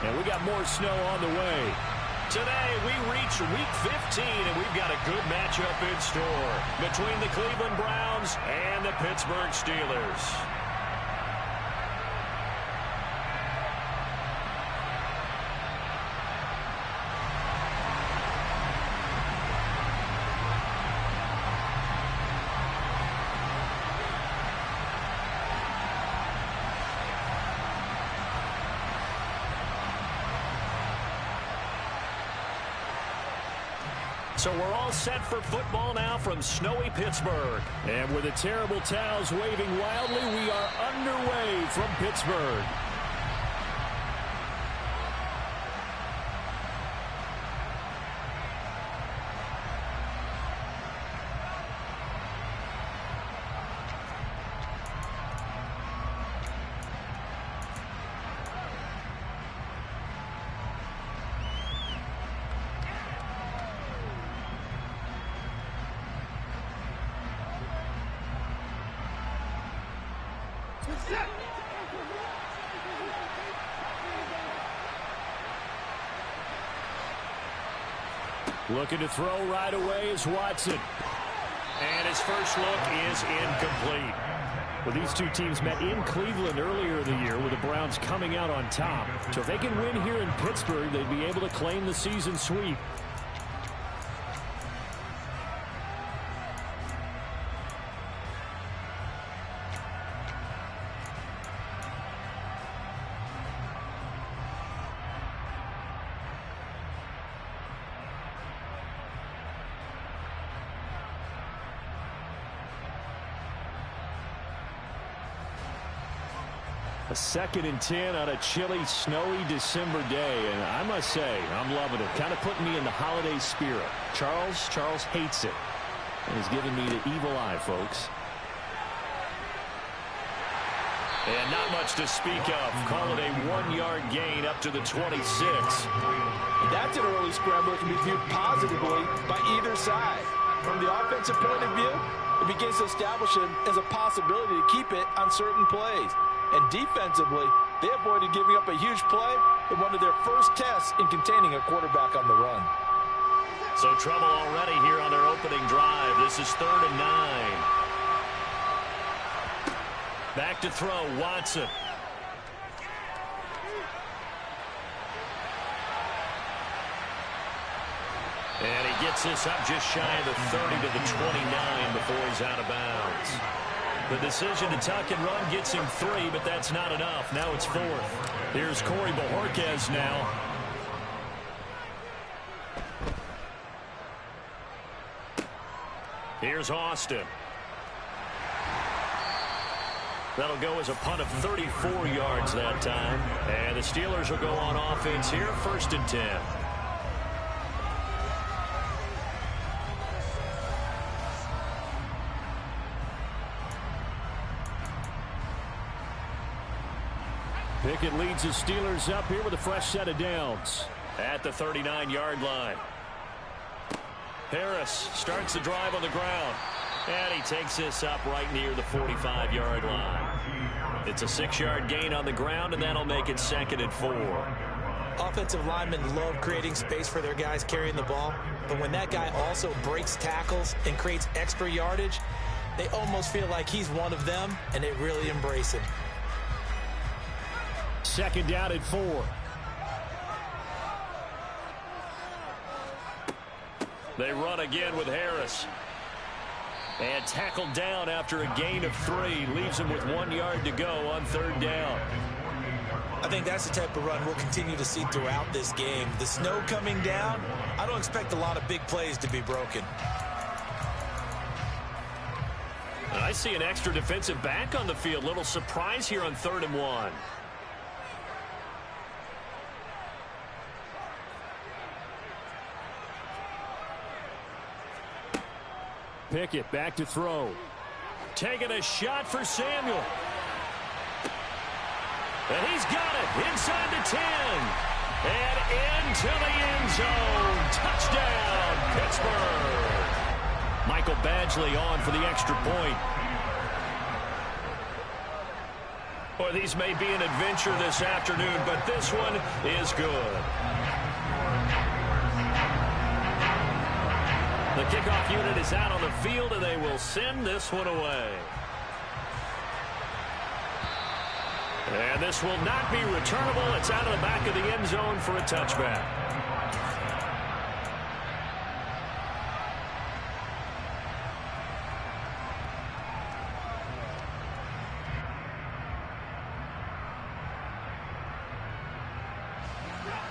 And we got more snow on the way. Today, we reach Week 15, and we've got a good matchup in store between the Cleveland Browns and the Pittsburgh Steelers. So we're all set for football now from snowy Pittsburgh. And with the terrible towels waving wildly, we are underway from Pittsburgh. Looking to throw right away is Watson. And his first look is incomplete. Well, these two teams met in Cleveland earlier in the year with the Browns coming out on top. So if they can win here in Pittsburgh, they'd be able to claim the season sweep. A 2nd and 10 on a chilly, snowy December day, and I must say, I'm loving it. Kind of putting me in the holiday spirit. Charles hates it, and he's giving me the evil eye, folks. And not much to speak of. Call it a 1-yard gain up to the 26. That's an early scramble that can be viewed positively by either side. From the offensive point of view, it begins to establish it as a possibility to keep it on certain plays. And defensively, they avoided giving up a huge play in one of their first tests in containing a quarterback on the run. So trouble already here on their opening drive. This is 3rd and 9. Back to throw, Watson. And he gets this up just shy of the 30 to the 29 before he's out of bounds. The decision to tuck and run gets him 3, but that's not enough. Now it's 4th. Here's Corey Bojorquez now. Here's Austin. That'll go as a punt of 34 yards that time. And the Steelers will go on offense here, 1st and 10. Pickett leads the Steelers up here with a fresh set of downs at the 39-yard line. Harris starts the drive on the ground, and he takes this up right near the 45-yard line. It's a 6-yard gain on the ground, and that'll make it 2nd and 4. Offensive linemen love creating space for their guys carrying the ball, but when that guy also breaks tackles and creates extra yardage, they almost feel like he's one of them, and they really embrace him. 2nd down and 4. They run again with Harris. And tackled down after a gain of 3. Leaves him with 1 yard to go on 3rd down. I think that's the type of run we'll continue to see throughout this game. The snow coming down, I don't expect a lot of big plays to be broken. I see an extra defensive back on the field. Little surprise here on 3rd and 1. Pickett back to throw. Taking a shot for Samuel. And he's got it inside the 10. And into the end zone. Touchdown, Pittsburgh. Michael Badgley on for the extra point. Well, these may be an adventure this afternoon, but this one is good. The kickoff unit is out on the field, and they will send this one away. And this will not be returnable. It's out of the back of the end zone for a touchback.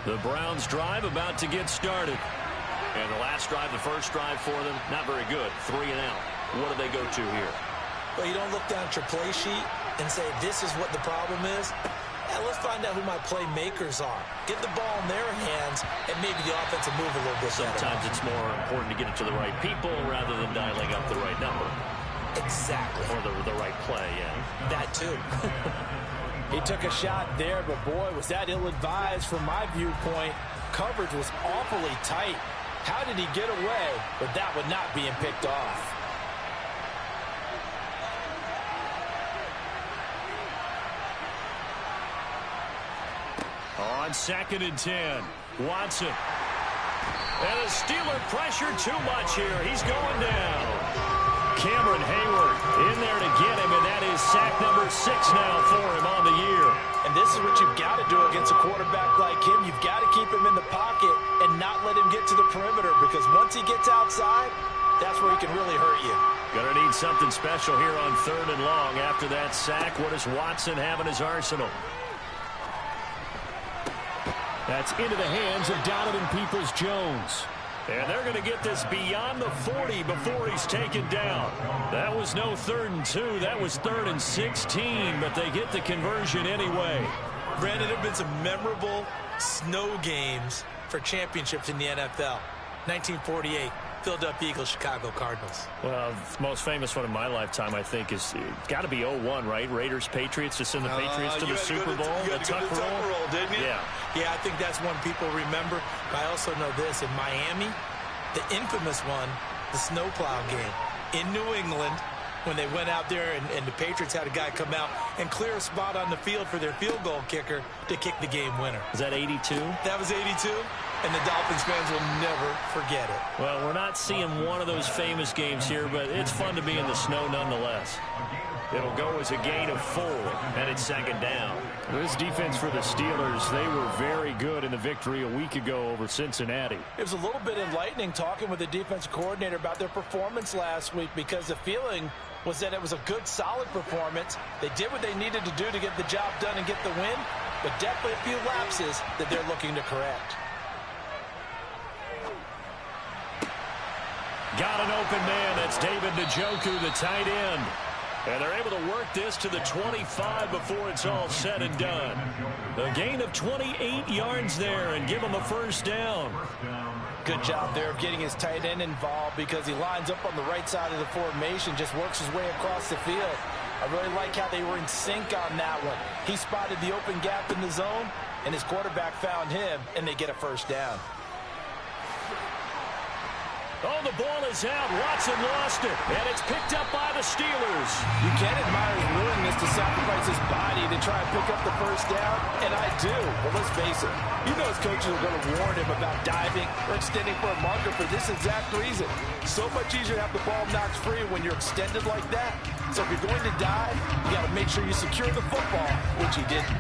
The Browns drive about to get started. And the last drive, the first drive for them, not very good. 3 and out. What do they go to here? Well, you don't look down at your play sheet and say, this is what the problem is. Yeah, let's find out who my playmakers are. Get the ball in their hands, and maybe the offense will move a little bit better. Sometimes it's more important to get it to the right people rather than dialing up the right number. Exactly. Or the right play, yeah. That too. He took a shot there, but boy, was that ill-advised from my viewpoint. Coverage was awfully tight. How did he get away with that one not being picked off? On 2nd and 10, Watson. And the Steeler pressure too much here. He's going down. Cameron Hayward in there to get him, and that is sack number 6 now for him on the year. And this is what you've got to do against a quarterback like him. You've got to keep him in the pocket and not let him get to the perimeter, because once he gets outside, that's where he can really hurt you. Gonna need something special here on 3rd and long after that sack. What does Watson have in his arsenal? That's into the hands of Donovan Peoples-Jones. And they're going to get this beyond the 40 before he's taken down. That was no 3rd and 2. That was 3rd and 16, but they get the conversion anyway. Brandon, there have been some memorable snow games for championships in the NFL. 1948, Philadelphia Eagles, Chicago Cardinals. Well, the most famous one in my lifetime, I think, is got to be 01, right? Raiders, Patriots, to send the Patriots to the Super Bowl. You had to go to the Tuck roll, didn't you? Yeah, I think that's one people remember. But I also know this. In Miami, the infamous one, the snowplow game in New England, when they went out there and the Patriots had a guy come out and clear a spot on the field for their field goal kicker to kick the game winner. Is that 82? That was 82. And the Dolphins fans will never forget it. Well, we're not seeing one of those famous games here, but it's fun to be in the snow nonetheless. It'll go as a gain of 4, and it's 2nd down. This defense for the Steelers, they were very good in the victory a week ago over Cincinnati. It was a little bit enlightening talking with the defensive coordinator about their performance last week, because the feeling was that it was a good, solid performance. They did what they needed to do to get the job done and get the win, but definitely a few lapses that they're looking to correct. Got an open man. That's David Njoku, the tight end. And they're able to work this to the 25 before it's all said and done. A gain of 28 yards there and give him a 1st down. Good job there of getting his tight end involved, because he lines up on the right side of the formation, just works his way across the field. I really like how they were in sync on that one. He spotted the open gap in the zone, and his quarterback found him, and they get a 1st down. Oh, the ball is out. Watson lost it, and it's picked up by the Steelers. You can't admire his willingness to sacrifice his body to try and pick up the 1st down, and I do. But let's face it, you know his coaches are going to warn him about diving or extending for a marker for this exact reason. So much easier to have the ball knocked free when you're extended like that. So if you're going to dive, you got to make sure you secure the football, which he didn't.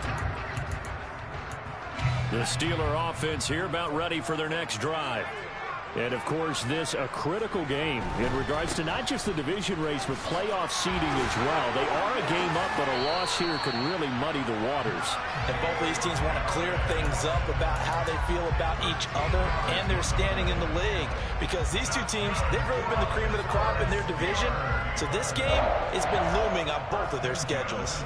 The Steeler offense here about ready for their next drive. And, of course, this a critical game in regards to not just the division race, but playoff seeding as well. They are a game up, but a loss here could really muddy the waters. And both of these teams want to clear things up about how they feel about each other and their standing in the league. Because these two teams, they've really been the cream of the crop in their division. So this game has been looming on both of their schedules.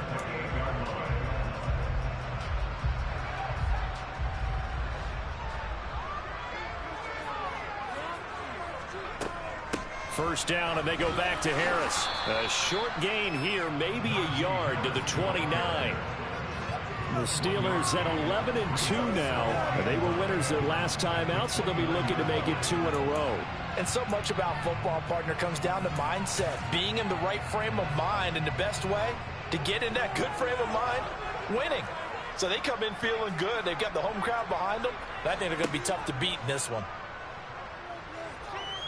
First down, and they go back to Harris. A short gain here, maybe a yard to the 29. The Steelers at 11-2 now. And they were winners their last time out, so they'll be looking to make it 2 in a row. And so much about football, partner, comes down to mindset. Being in the right frame of mind, and the best way to get in that good frame of mind, winning. So they come in feeling good. They've got the home crowd behind them. I think they're going to be tough to beat in this one.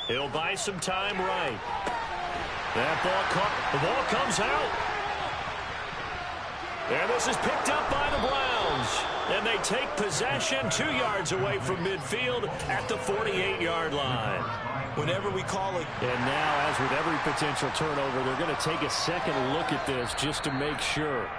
He'll buy some time right. That the ball comes out. And this is picked up by the Browns. And they take possession 2 yards away from midfield at the 48-yard line. Whenever we call it. And now, as with every potential turnover, they're going to take a second look at this just to make sure.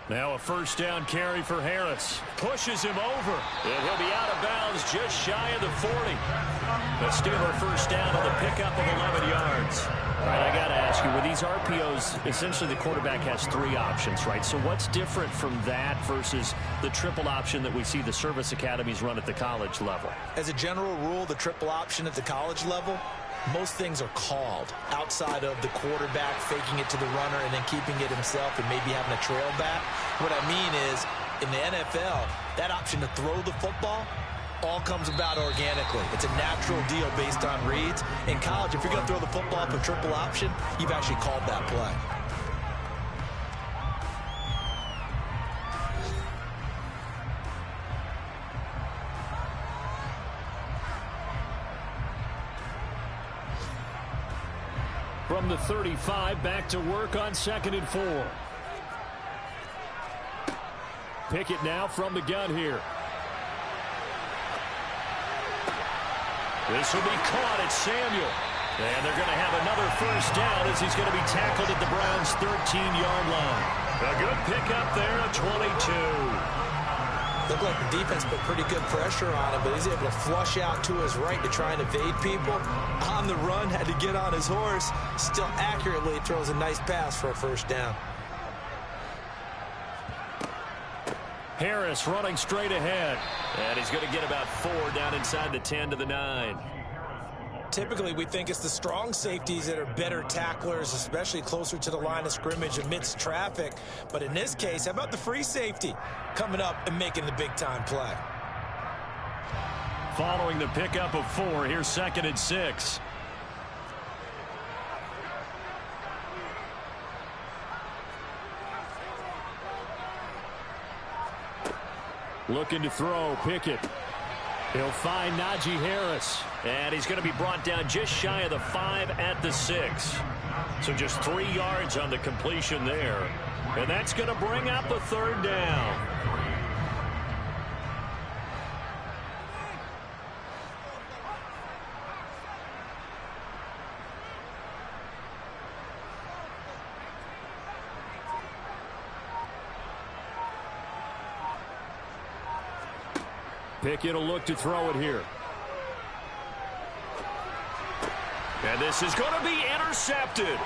Now a first down carry for Harris. Pushes him over. And he'll be out of bounds just shy of the 40. The Steeler first down on the pickup of 11 yards. All right, I got to ask you, with these RPOs, essentially the quarterback has 3 options, right? So what's different from that versus the triple option that we see the service academies run at the college level? As a general rule, the triple option at the college level, most things are called outside of the quarterback faking it to the runner and then keeping it himself and maybe having a trail back. What I mean is, in the NFL, that option to throw the football all comes about organically. It's a natural deal based on reads. In college, if you're going to throw the football up a triple option, you've actually called that play. From the 35, back to work on 2nd and 4. Pickett now from the gun here. This will be caught at Samuel. And they're going to have another first down as he's going to be tackled at the Browns' 13-yard line. A good pickup there at 22. Looked like the defense put pretty good pressure on him, but he's able to flush out to his right to try and evade people. On the run, had to get on his horse. Still accurately throws a nice pass for a first down. Harris running straight ahead. And he's going to get about 4 down inside the 10 to the 9. Typically, we think it's the strong safeties that are better tacklers, especially closer to the line of scrimmage amidst traffic. But in this case, how about the free safety coming up and making the big-time play? Following the pickup of 4, here's 2nd and 6. Looking to throw, Pickett. He'll find Najee Harris. And he's going to be brought down just shy of the 5 at the 6. So just 3 yards on the completion there. And that's going to bring up a 3rd down. Pickett will look to throw it here. And this is going to be intercepted.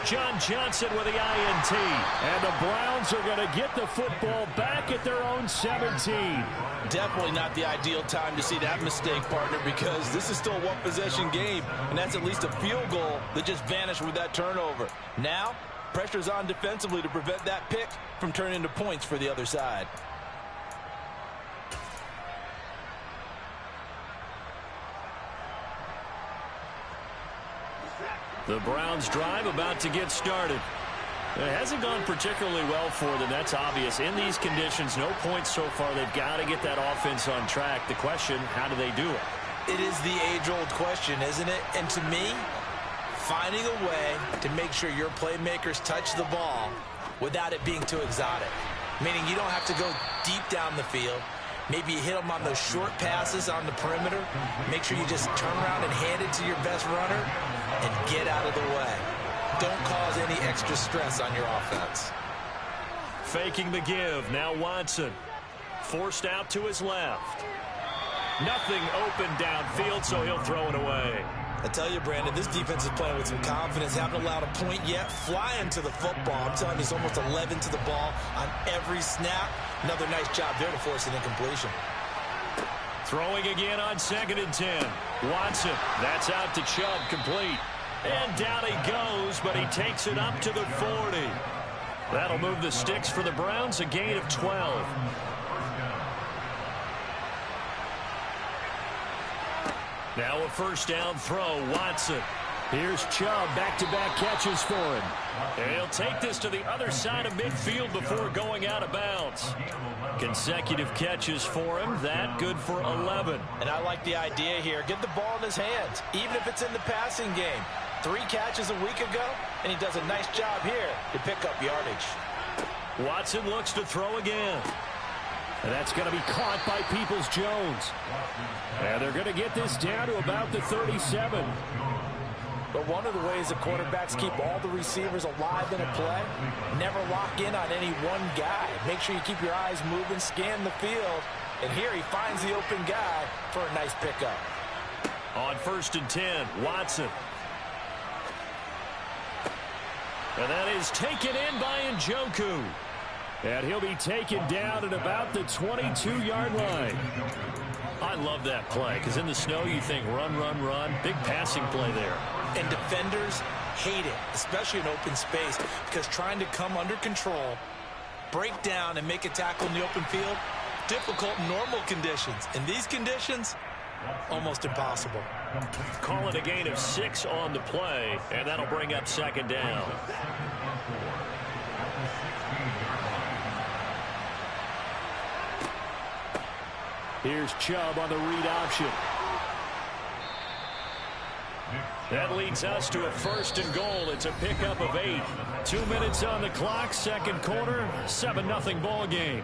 John Johnson with the INT. And the Browns are going to get the football back at their own 17. Definitely not the ideal time to see that mistake, partner, because this is still a one-possession game, and that's at least a field goal that just vanished with that turnover. Now, pressure's on defensively to prevent that pick from turning into points for the other side. The Browns drive about to get started. It hasn't gone particularly well for them. That's obvious. In these conditions, no points so far. They've got to get that offense on track. The question, how do they do it? It is the age-old question, isn't it? And to me, finding a way to make sure your playmakers touch the ball without it being too exotic. Meaning you don't have to go deep down the field. Maybe you hit them on those short passes on the perimeter. Make sure you just turn around and hand it to your best runner and get out of the way. Don't cause any extra stress on your offense. Faking the give. Now Watson. Forced out to his left. Nothing open downfield, so he'll throw it away. I tell you, Brandon, this defense is playing with some confidence. Haven't allowed a point yet. Flying to the football. I'm telling you, it's almost 11 to the ball on every snap. Another nice job there to force an incompletion. Throwing again on 2nd and 10. Watson, that's out to Chubb, complete. And down he goes, but he takes it up to the 40. That'll move the sticks for the Browns, a gain of 12. Now a first down throw, Watson. Here's Chubb, back-to-back catches for him. And he'll take this to the other side of midfield before going out of bounds. Consecutive catches for him. That good for 11. And I like the idea here. Get the ball in his hands, even if it's in the passing game. 3 catches a week ago, and he does a nice job here to pick up yardage. Watson looks to throw again. And that's going to be caught by Peoples-Jones. And they're going to get this down to about the 37. But one of the ways the quarterbacks keep all the receivers alive in a play, never lock in on any one guy. Make sure you keep your eyes moving, scan the field. And here he finds the open guy for a nice pickup. On 1st and 10, Watson. And that is taken in by Njoku. And he'll be taken down at about the 22-yard line. I love that play, because in the snow you think run, run, run. Big passing play there. And defenders hate it, especially in open space, because trying to come under control, break down, and make a tackle in the open field, difficult in normal conditions. In these conditions, almost impossible. Call it a gain of 6 on the play, and that'll bring up 2nd down. Here's Chubb on the read option. That leads us to a 1st and goal. It's a pickup of 8. 2 minutes on the clock, 2nd quarter, 7-0 ball game.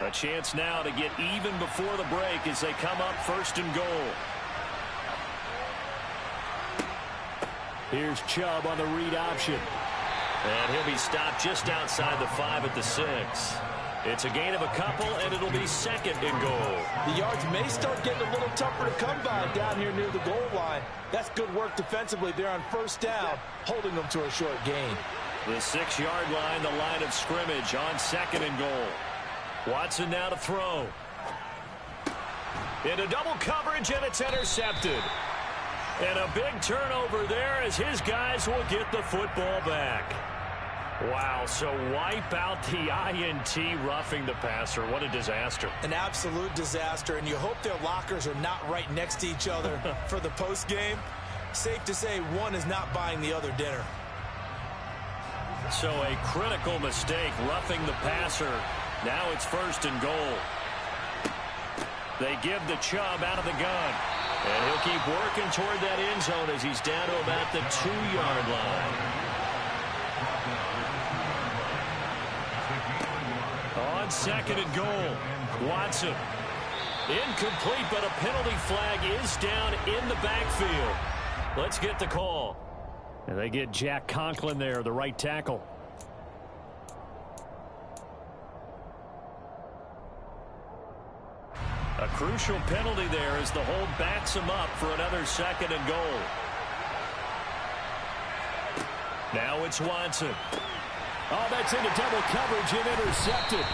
A chance now to get even before the break as they come up 1st and goal. Here's Chubb on the read option. And he'll be stopped just outside the 5 at the 6. It's a gain of a couple, and it'll be 2nd and goal. The yards may start getting a little tougher to come by down here near the goal line. That's good work defensively there on 1st down, holding them to a short gain. The 6-yard line, the line of scrimmage on 2nd and goal. Watson now to throw. Into double coverage, and it's intercepted. And a big turnover there as his guys will get the football back. Wow, so wipe out the INT, roughing the passer. What a disaster. An absolute disaster, and you hope their lockers are not right next to each other for the post game. Safe to say one is not buying the other dinner. So a critical mistake, roughing the passer. Now it's 1st and goal. They give the Chubb out of the gun. And he'll keep working toward that end zone as he's down to about the 2-yard line. On 2nd and goal, Watson. Incomplete, but a penalty flag is down in the backfield. Let's get the call. And they get Jack Conklin there, the right tackle. A crucial penalty there as the hold backs him up for another 2nd and goal. Now it's Watson. Oh, that's into double coverage and intercepted.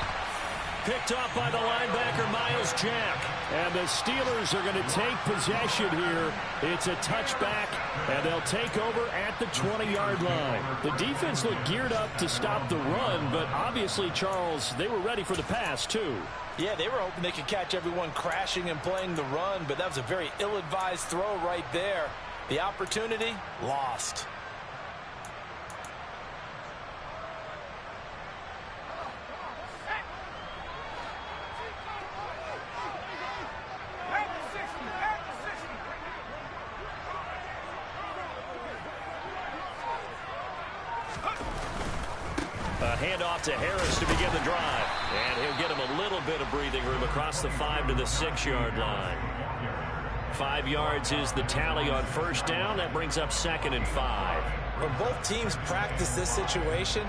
Picked off by the linebacker, Miles Jack. And the Steelers are going to take possession here. It's a touchback, and they'll take over at the 20-yard line. The defense looked geared up to stop the run, but obviously, Charles, they were ready for the pass, too. Yeah, they were hoping they could catch everyone crashing and playing the run, but that was a very ill-advised throw right there. The opportunity, lost. Handoff to Harris to begin the drive. And he'll get him a little bit of breathing room across the 5 to the 6-yard line. 5 yards is the tally on 1st down. That brings up 2nd and 5. When both teams practice this situation,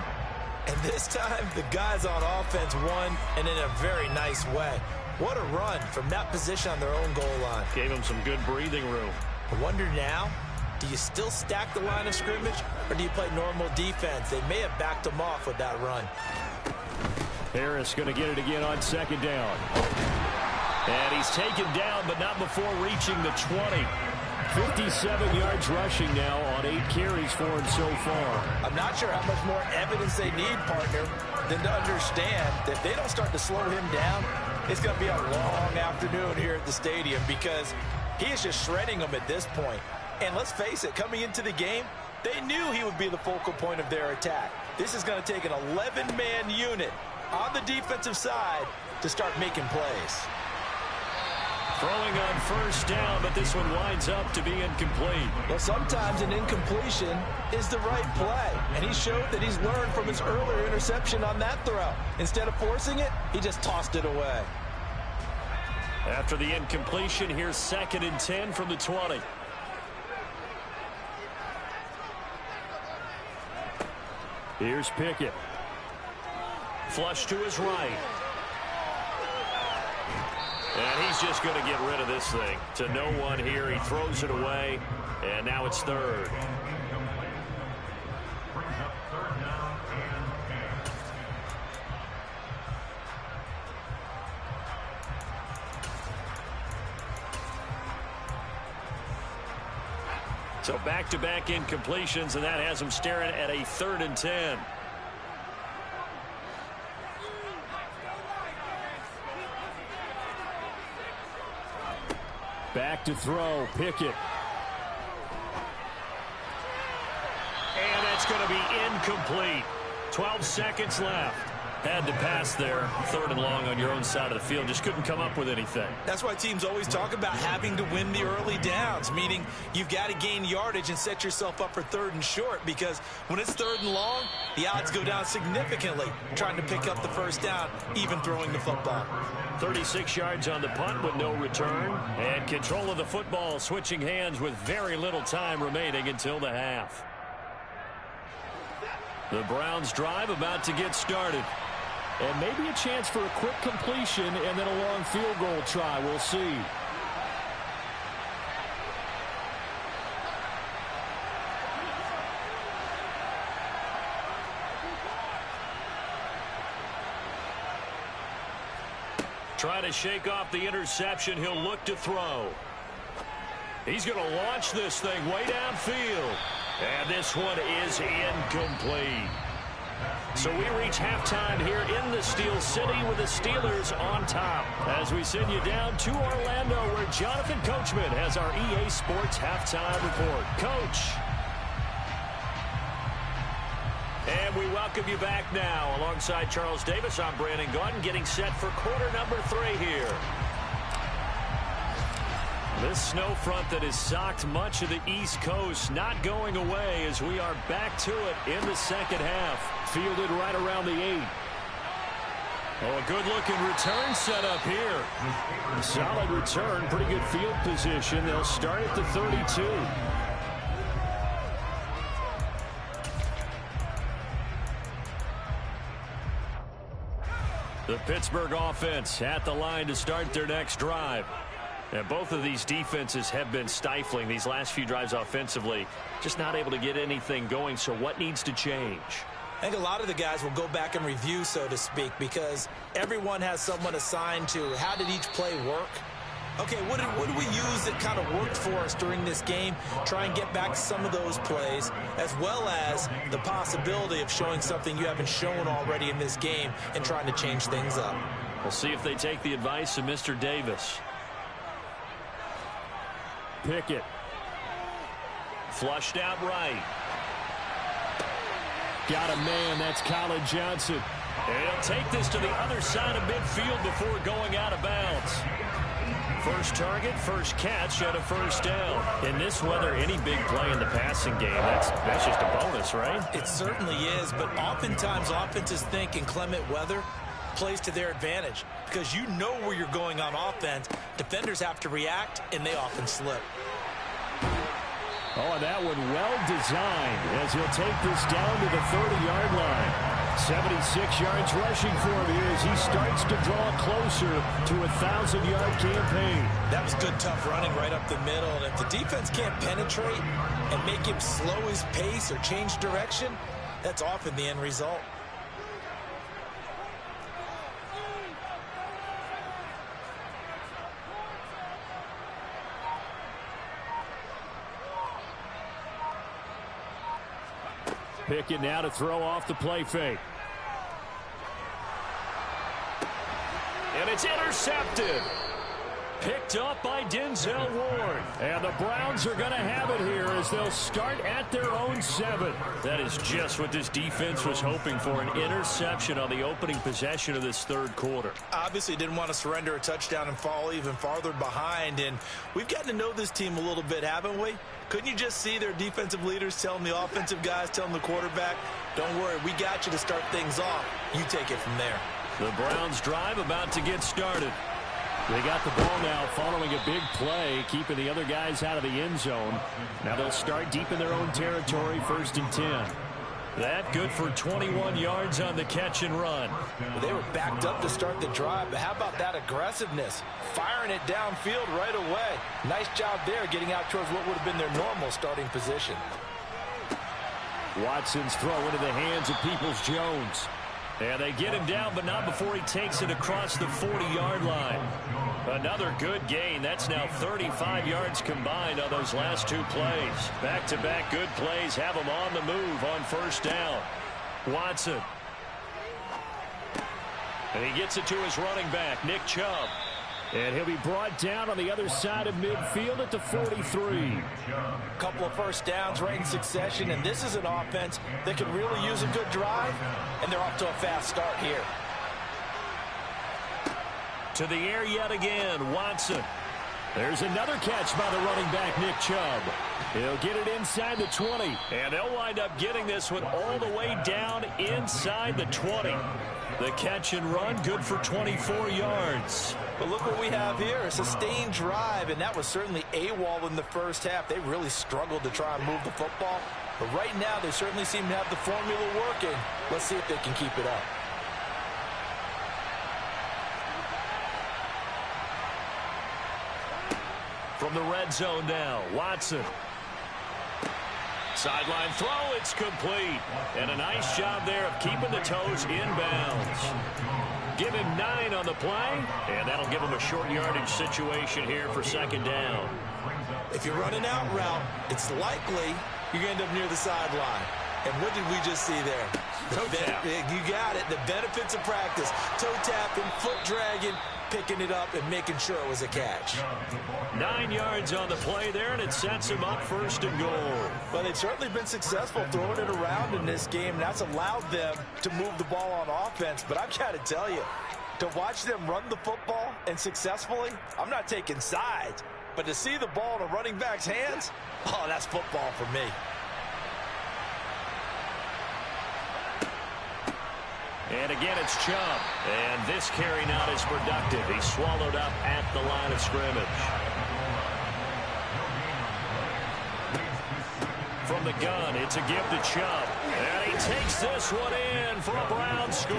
and this time the guys on offense won, and in a very nice way. What a run from that position on their own goal line. Gave him some good breathing room. I wonder now, do you still stack the line of scrimmage, or do you play normal defense? They may have backed them off with that run. Harris going to get it again on second down. And he's taken down, but not before reaching the 20. 57 yards rushing now on 8 carries for him so far. I'm not sure how much more evidence they need, partner, than to understand that if they don't start to slow him down, it's going to be a long afternoon here at the stadium because he is just shredding them at this point. And let's face it, coming into the game, they knew he would be the focal point of their attack. This is going to take an 11-man unit on the defensive side to start making plays. Throwing on first down, but this one winds up to be incomplete. Well, sometimes an incompletion is the right play, and he showed that he's learned from his earlier interception on that throw. Instead of forcing it, he just tossed it away. After the incompletion, here's 2nd and 10 from the 20. Here's Pickett. Flush to his right. And he's just going to get rid of this thing. To no one here. He throws it away. And now it's 3rd. So back-to-back incompletions, and that has him staring at a 3rd and 10. Back to throw, Pickett. And that's going to be incomplete. 12 seconds left. Had to pass there. 3rd and long on your own side of the field. Just couldn't come up with anything. That's why teams always talk about having to win the early downs, meaning you've got to gain yardage and set yourself up for 3rd and short, because when it's 3rd and long, the odds go down significantly trying to pick up the first down, even throwing the football. 36 yards on the punt with no return. And control of the football switching hands with very little time remaining until the half. The Browns drive about to get started. And maybe a chance for a quick completion and then a long field goal try. We'll see. Try to shake off the interception. He'll look to throw. He's going to launch this thing way downfield. And this one is incomplete. So we reach halftime here in the Steel City with the Steelers on top. As we send you down to Orlando, where Jonathan Coachman has our EA Sports halftime report. Coach. And we welcome you back now. Alongside Charles Davis, I'm Brandon Gaudin, getting set for quarter number 3 here. This snow front that has socked much of the East Coast not going away as we are back to it in the second half. Fielded right around the 8. Oh, a good-looking return set up here. A solid return, pretty good field position. They'll start at the 32. The Pittsburgh offense at the line to start their next drive. And both of these defenses have been stifling these last few drives offensively. Just not able to get anything going, so what needs to change? I think a lot of the guys will go back and review, so to speak, because everyone has someone assigned to how did each play work. Okay, what did we use that kind of worked for us during this game? Try and get back to some of those plays, as well as the possibility of showing something you haven't shown already in this game and trying to change things up. We'll see if they take the advice of Mr. Davis. Pickett. Flushed out right. Got a man. That's Colin Johnson. And he'll take this to the other side of midfield before going out of bounds. First target, first catch, and a first down. In this weather, any big play in the passing game, that's just a bonus, right? It certainly is, but oftentimes offenses think in clement weather plays to their advantage because you know where you're going on offense. Defenders have to react, and they often slip. Oh, and that one well designed as he'll take this down to the 30-yard line. 76 yards rushing for him here as he starts to draw closer to a 1,000-yard campaign. That was good, tough running right up the middle. And if the defense can't penetrate and make him slow his pace or change direction, that's often the end result. Pickett now to throw off the play fake. And it's intercepted. Picked up by Denzel Ward. And the Browns are going to have it here as they'll start at their own 7. That is just what this defense was hoping for, an interception on the opening possession of this third quarter. Obviously didn't want to surrender a touchdown and fall even farther behind. And we've gotten to know this team a little bit, haven't we? Couldn't you just see their defensive leaders telling the offensive guys, telling the quarterback, don't worry, we got you to start things off. You take it from there. The Browns drive about to get started. They got the ball now following a big play, keeping the other guys out of the end zone. Now they'll start deep in their own territory, 1st and 10. That good for 21 yards on the catch and run. Well, they were backed up to start the drive, but how about that aggressiveness? Firing it downfield right away. Nice job there getting out towards what would have been their normal starting position. Watson's throw into the hands of Peoples-Jones. And they get him down, but not before he takes it across the 40-yard line. Another good gain. That's now 35 yards combined on those last 2 plays. Back-to-back good plays have him on the move on 1st down. Watson. And he gets it to his running back, Nick Chubb. And he'll be brought down on the other side of midfield at the 43. A couple of first downs right in succession, and this is an offense that could really use a good drive, and they're off to a fast start here. To the air yet again, Watson. There's another catch by the running back, Nick Chubb. He'll get it inside the 20, and they'll wind up getting this one all the way down inside the 20. The catch and run, good for 24 yards. But look what we have here, a sustained drive, and that was certainly AWOL in the first half. They really struggled to try and move the football. But right now, they certainly seem to have the formula working. Let's see if they can keep it up. From the red zone now, Watson. Sideline throw, it's complete. And a nice job there of keeping the toes inbounds. Give him 9 on the play, and that'll give him a short yardage situation here for 2nd down. If you're running out route, it's likely you're going to end up near the sideline. And what did we just see there? Toe tap. You got it. The benefits of practice. Toe tapping, foot dragging, picking it up, and making sure it was a catch. 9 yards on the play there, and it sets him up 1st and goal. Well, they've certainly been successful throwing it around in this game, and that's allowed them to move the ball on offense. But I've got to tell you, to watch them run the football and successfully, I'm not taking sides. But to see the ball in a running back's hands, oh, that's football for me. And again, it's Chubb. And this carry not as productive. He's swallowed up at the line of scrimmage. From the gun, it's a give to Chubb. And he takes this one in for a Brown score.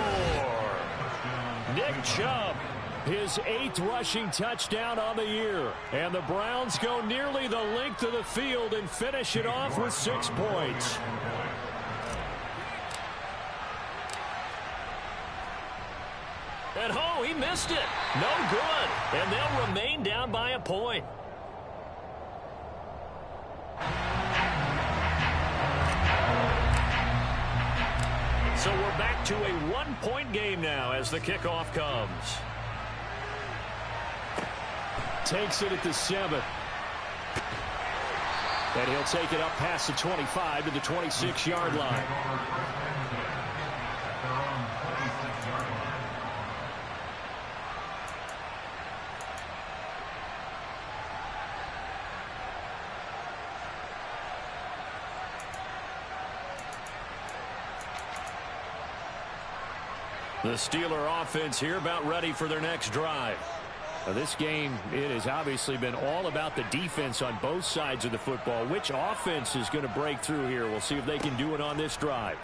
Nick Chubb, his 8th rushing touchdown on the year. And the Browns go nearly the length of the field and finish it off with 6 points. And oh, he missed it. No good. And they'll remain down by a point. So we're back to a 1-point game now as the kickoff comes. Takes it at the 7. And he'll take it up past the 25 to the 26-yard line. The Steeler offense here about ready for their next drive. Now this game, it has obviously been all about the defense on both sides of the football. Which offense is going to break through here? We'll see if they can do it on this drive.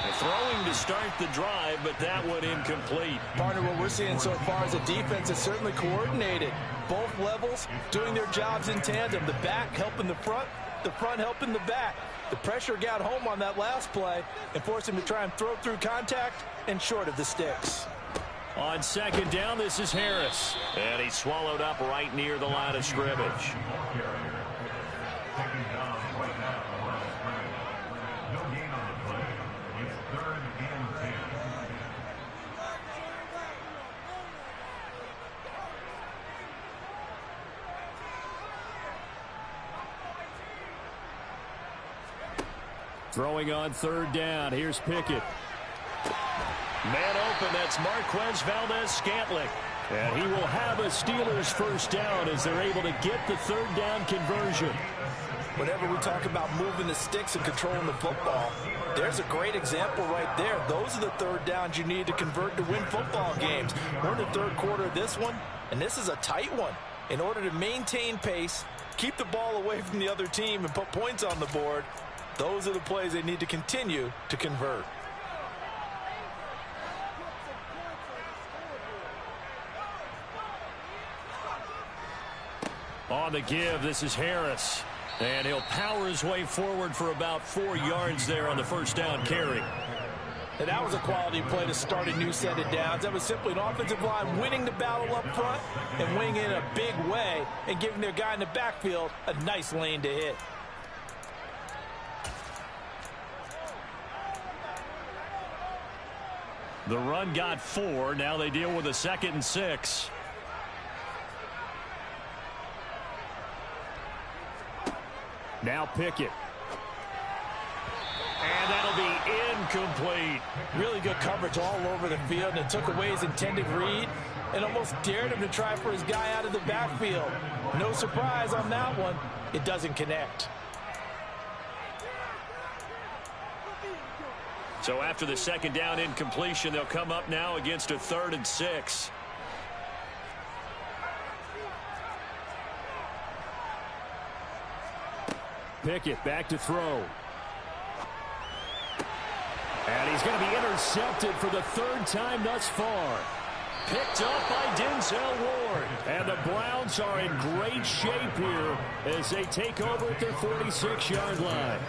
They're throwing to start the drive, but that one incomplete. Partner, what we're seeing so far is a defense that's certainly coordinated. Both levels doing their jobs in tandem. The back helping the front helping the back. The pressure got home on that last play and forced him to try and throw through contact and short of the sticks. On 2nd down, this is Harris. And he's swallowed up right near the line of scrimmage. Second down right now for the scrimmage. No gain on the play. It's 3rd and 10. Throwing on 3rd down. Here's Pickett. Man open. That's Marquez Valdez-Scantling. And he will have a Steelers first down as they're able to get the 3rd down conversion. Whenever we talk about moving the sticks and controlling the football, there's a great example right there. Those are the 3rd downs you need to convert to win football games. We're in the 3rd quarter of this one, and this is a tight one. In order to maintain pace, keep the ball away from the other team, and put points on the board, those are the plays they need to continue to convert. On the give, this is Harris. And he'll power his way forward for about 4 yards there on the first down carry. And that was a quality play to start a new set of downs. That was simply an offensive line winning the battle up front and winning in a big way and giving their guy in the backfield a nice lane to hit. The run got 4. Now they deal with a 2nd and 6. Now Pickett. And that'll be incomplete. Really good coverage all over the field, and it took away his intended read and almost dared him to try for his guy out of the backfield. No surprise on that one. It doesn't connect. So after the 2nd down incompletion, they'll come up now against a 3rd and 6. Pickett back to throw. And he's going to be intercepted for the 3rd time thus far. Picked up by Denzel Ward. And the Browns are in great shape here as they take over at their 46-yard line.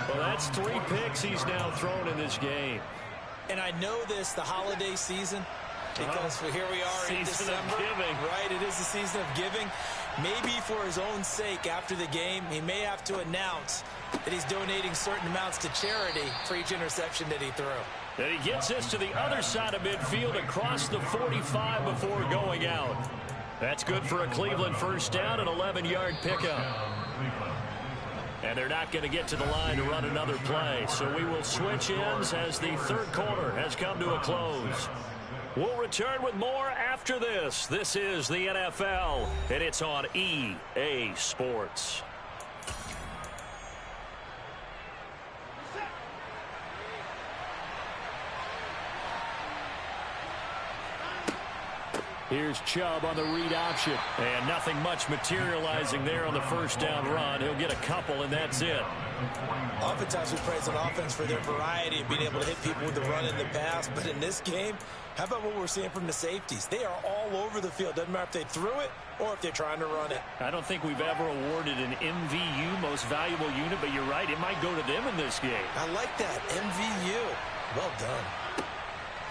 Well, that's 3 picks he's now thrown in this game. And I know this, the holiday season, because here we are in December. Of giving. Right, it is the season of giving. Maybe for his own sake after the game, he may have to announce that he's donating certain amounts to charity for each interception that he threw. And he gets this to the other side of midfield across the 45 before going out. That's good for a Cleveland first down, an 11-yard pickup. And they're not going to get to the line to run another play. So we will switch ends as the 3rd quarter has come to a close. We'll return with more after this. This is the NFL, and it's on EA Sports. Here's Chubb on the read option. And nothing much materializing there on the first down run. He'll get a couple, and that's it. Oftentimes we praise an offense for their variety of being able to hit people with the run and the pass. But in this game, how about what we're seeing from the safeties? They are all over the field. Doesn't matter if they threw it or if they're trying to run it. I don't think we've ever awarded an MVU, most valuable unit, but you're right. It might go to them in this game. I like that. MVU. Well done.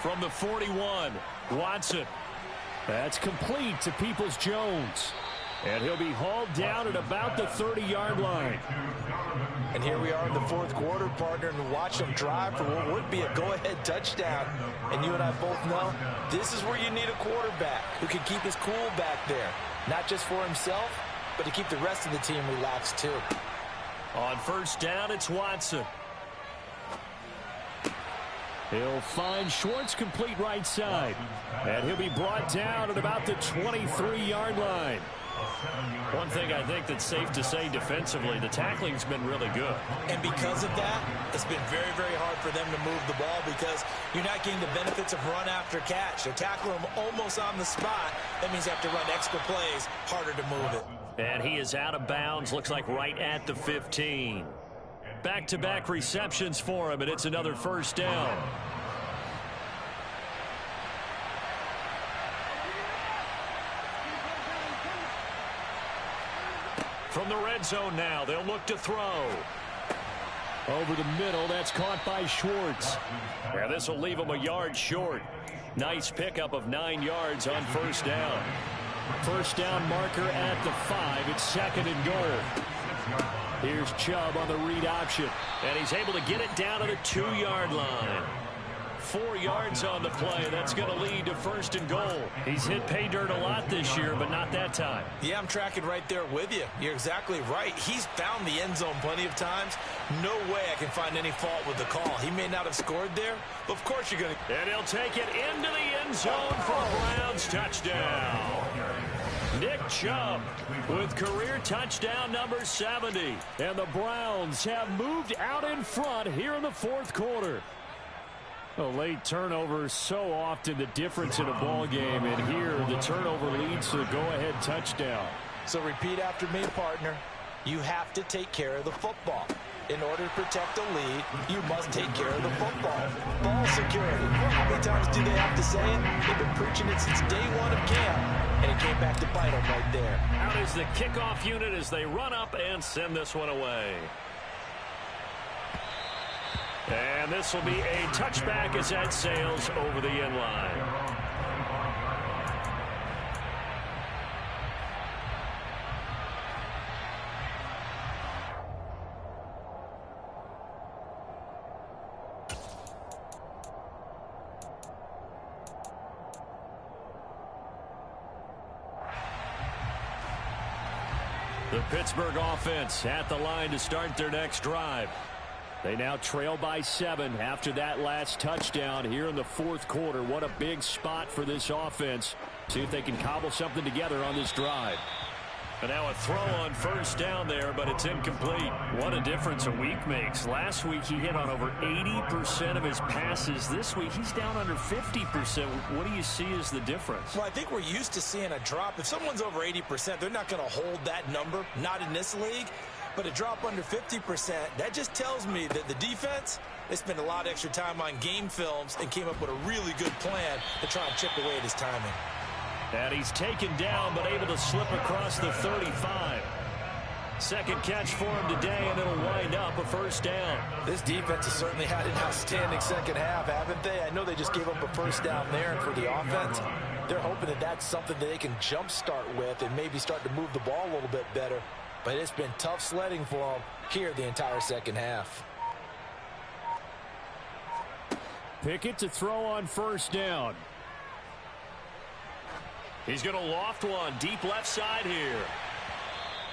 From the 41, Watson. That's complete to Peoples-Jones. And he'll be hauled down at about the 30-yard line. And here we are in the 4th quarter, partner, and watch them drive for what would be a go-ahead touchdown. And you and I both know this is where you need a quarterback who can keep his cool back there. Not just for himself, but to keep the rest of the team relaxed too. On first down, it's Watson. He'll find Schwartz complete right side. And he'll be brought down at about the 23-yard line. One thing I think that's safe to say defensively, the tackling's been really good. And because of that, it's been very, very hard for them to move the ball because you're not getting the benefits of run after catch. They're tackling him almost on the spot. That means you have to run extra plays, harder to move it. And he is out of bounds, looks like right at the 15. Back-to-back receptions for him, and it's another first down. From the red zone now, they'll look to throw. Over the middle, that's caught by Schwartz. Yeah, this will leave him a yard short. Nice pickup of 9 yards on first down. First down marker at the 5. It's 2nd and goal. Here's Chubb on the read option. And he's able to get it down to the 2-yard line. 4 yards on the play. That's going to lead to 1st and goal. He's hit pay dirt a lot this year, but not that time. Yeah, I'm tracking right there with you. You're exactly right. He's found the end zone plenty of times. No way I can find any fault with the call. He may not have scored there, but of course you're going to. And he'll take it into the end zone for a Browns touchdown. Nick Chubb with career touchdown number 70. And the Browns have moved out in front here in the 4th quarter. A late turnover is so often the difference in a ball game, and here the turnover leads to the go-ahead touchdown. So repeat after me, partner. You have to take care of the football. In order to protect a lead, you must take care of the football. Ball security. Well, how many times do they have to say it? They've been preaching it since day one of camp, and it came back to bite them right there. Out is the kickoff unit as they run up and send this one away. And this will be a touchback as that sails over the end line. The Pittsburgh offense at the line to start their next drive. They now trail by 7 after that last touchdown here in the 4th quarter. What a big spot for this offense. See if they can cobble something together on this drive. And now a throw on 1st down there, but it's incomplete. What a difference a week makes. Last week he hit on over 80% of his passes. This week he's down under 50%. What do you see as the difference? Well, I think we're used to seeing a drop. If someone's over 80%, they're not going to hold that number, not in this league. But a drop under 50%, that just tells me that the defense, they spent a lot of extra time on game films and came up with a really good plan to try and chip away at his timing. And he's taken down, but able to slip across the 35. Second catch for him today, and it'll wind up a 1st down. This defense has certainly had an outstanding second half, haven't they? I know they just gave up a 1st down there, and for the offense, they're hoping that that's something that they can jumpstart with and maybe start to move the ball a little bit better. But it's been tough sledding for them here the entire second half. Pickett to throw on 1st down. He's going to loft one deep left side here.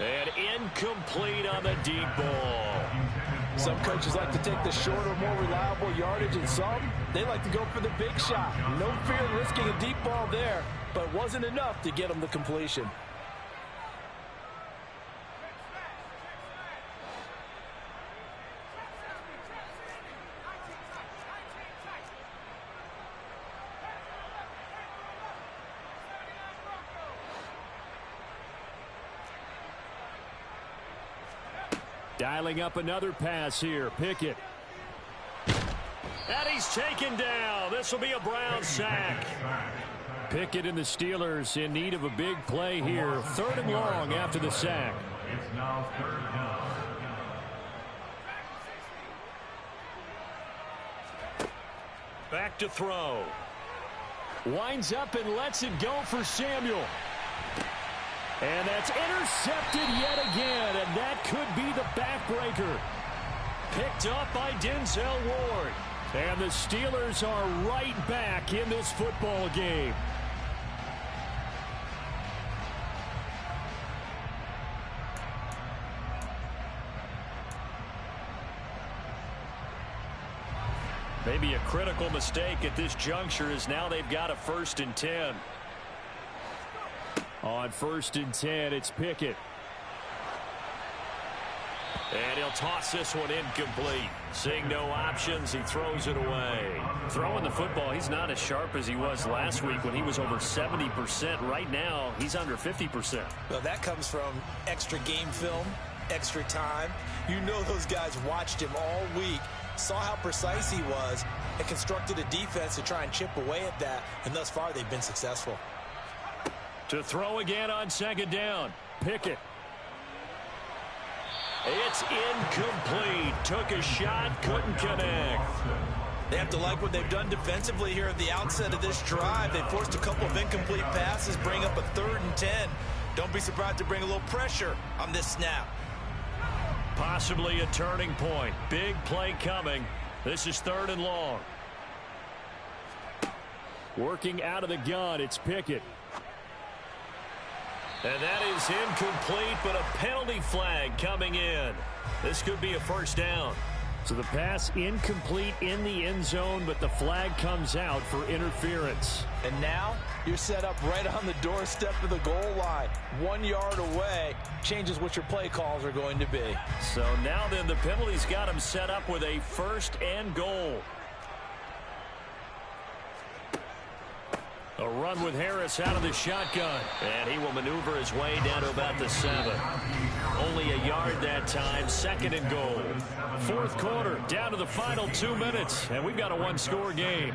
And incomplete on the deep ball. Some coaches like to take the shorter, more reliable yardage, and some, they like to go for the big shot. No fear of risking a deep ball there, but it wasn't enough to get them the completion. Dialing up another pass here. Pickett. And he's taken down. This will be a Brown sack. Pickett and the Steelers in need of a big play here. 3rd and long after the sack. It's now 3rd down. Back to throw. Winds up and lets it go for Samuel. And that's intercepted yet again, and that could be the backbreaker. Picked up by Denzel Ward. And the Steelers are right back in this football game. Maybe a critical mistake at this juncture is now they've got a 1st and 10. On 1st and 10, it's Pickett. And he'll toss this one incomplete. Seeing no options, he throws it away. Throwing the football, he's not as sharp as he was last week when he was over 70%. Right now, he's under 50%. Well, that comes from extra game film, extra time. You know those guys watched him all week, saw how precise he was, and constructed a defense to try and chip away at that. And thus far, they've been successful. To throw again on 2nd down. Pickett. It's incomplete. Took a shot, couldn't connect. They have to like what they've done defensively here at the outset of this drive. They forced a couple of incomplete passes, bring up a 3rd and 10. Don't be surprised to bring a little pressure on this snap. Possibly a turning point. Big play coming. This is 3rd and long. Working out of the gun, it's Pickett. And that is incomplete, but a penalty flag coming in. This could be a 1st down. So the pass incomplete in the end zone, but the flag comes out for interference. And now you're set up right on the doorstep of the goal line. 1 yard away changes what your play calls are going to be. So now then the penalty's got him set up with a 1st and goal. A run with Harris out of the shotgun. And he will maneuver his way down to about the 7. Only a yard that time. 2nd and goal. 4th quarter, down to the final 2 minutes. And we've got a 1-score game.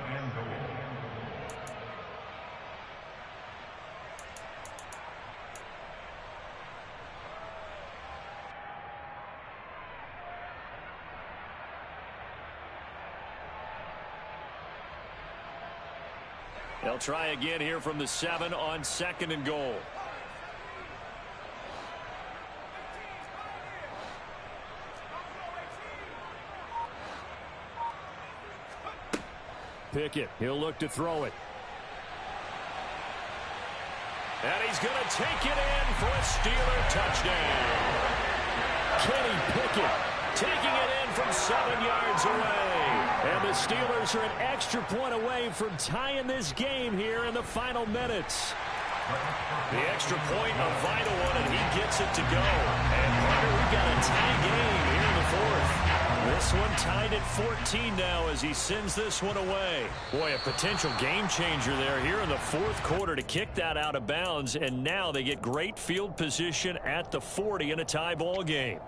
They'll try again here from the 7 on 2nd and goal. Pickett, he'll look to throw it. And he's going to take it in for a Steeler touchdown. Kenny Pickett taking it in from 7 yards away. And the Steelers are an extra point away from tying this game here in the final minutes. The extra point, a vital one, and he gets it to go. And Carter, we've got a tie game here in the 4th. This one tied at 14 now as he sends this one away. Boy, a potential game changer there here in the 4th quarter to kick that out of bounds. And now they get great field position at the 40 in a tie ball game.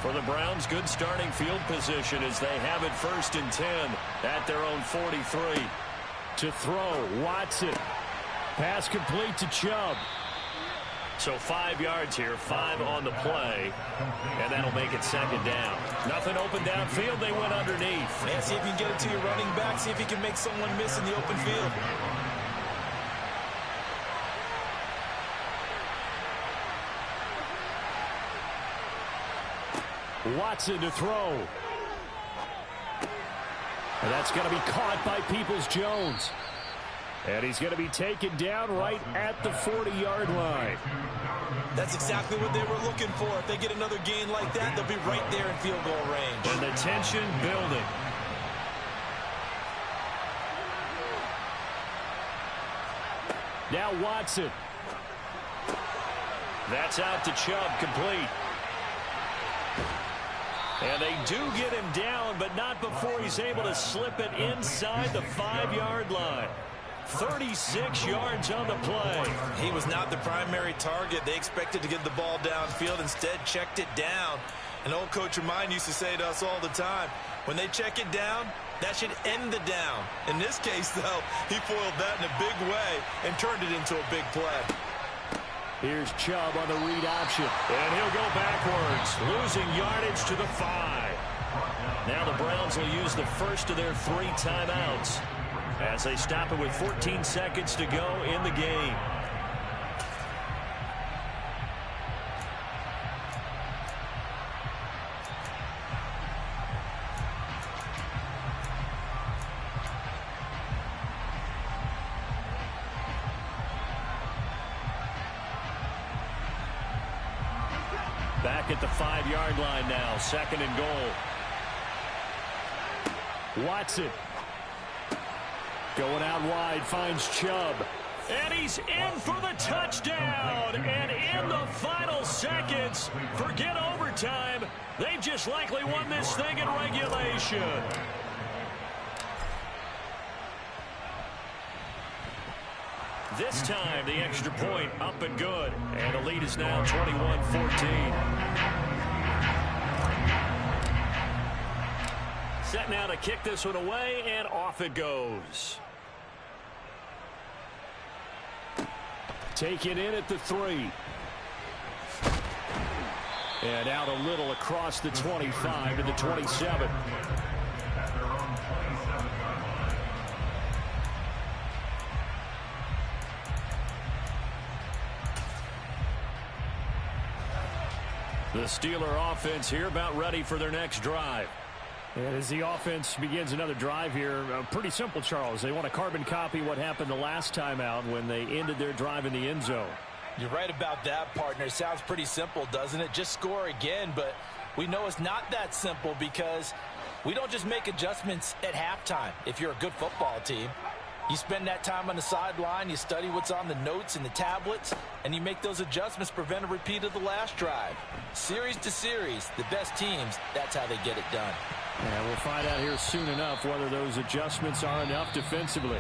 For the Browns, good starting field position as they have it 1st and 10 at their own 43. To throw, Watson. Pass complete to Chubb. So 5 yards here, 5 on the play, and that'll make it 2nd down. Nothing open downfield, they went underneath. Yeah, see if you can get it to your running back, see if you can make someone miss in the open field. Watson to throw. And that's going to be caught by Peoples-Jones. And he's going to be taken down right at the 40-yard line. That's exactly what they were looking for. If they get another gain like that, they'll be right there in field goal range. And the tension building. Now Watson. That's out to Chubb, complete. And they do get him down, but not before he's able to slip it inside the 5-yard line. 36 yards on the play. He was not the primary target. They expected to get the ball downfield, instead checked it down. An old coach of mine used to say to us all the time, when they check it down, that should end the down. In this case, though, he foiled that in a big way and turned it into a big play. Here's Chubb on the read option. And he'll go backwards, losing yardage to the 5. Now the Browns will use the first of their 3 timeouts as they stop it with 14 seconds to go in the game. Back at the 5-yard line now, 2nd and goal. Watson. Going out wide, finds Chubb. And he's in for the touchdown. And in the final seconds, forget overtime. They've just likely won this thing in regulation. This time, the extra point up and good. And the lead is now 21-14. Set now to kick this one away, and off it goes. Taken in at the 3. And out a little across the 25 to the 27. The Steeler offense here about ready for their next drive. And as the offense begins another drive here, pretty simple, Charles. They want to carbon copy what happened the last time out when they ended their drive in the end zone. You're right about that, partner. Sounds pretty simple, doesn't it? Just score again, but we know it's not that simple because we don't just make adjustments at halftime if you're a good football team. You spend that time on the sideline, you study what's on the notes and the tablets, and you make those adjustments to prevent a repeat of the last drive. Series to series, the best teams, that's how they get it done. And we'll find out here soon enough whether those adjustments are enough defensively.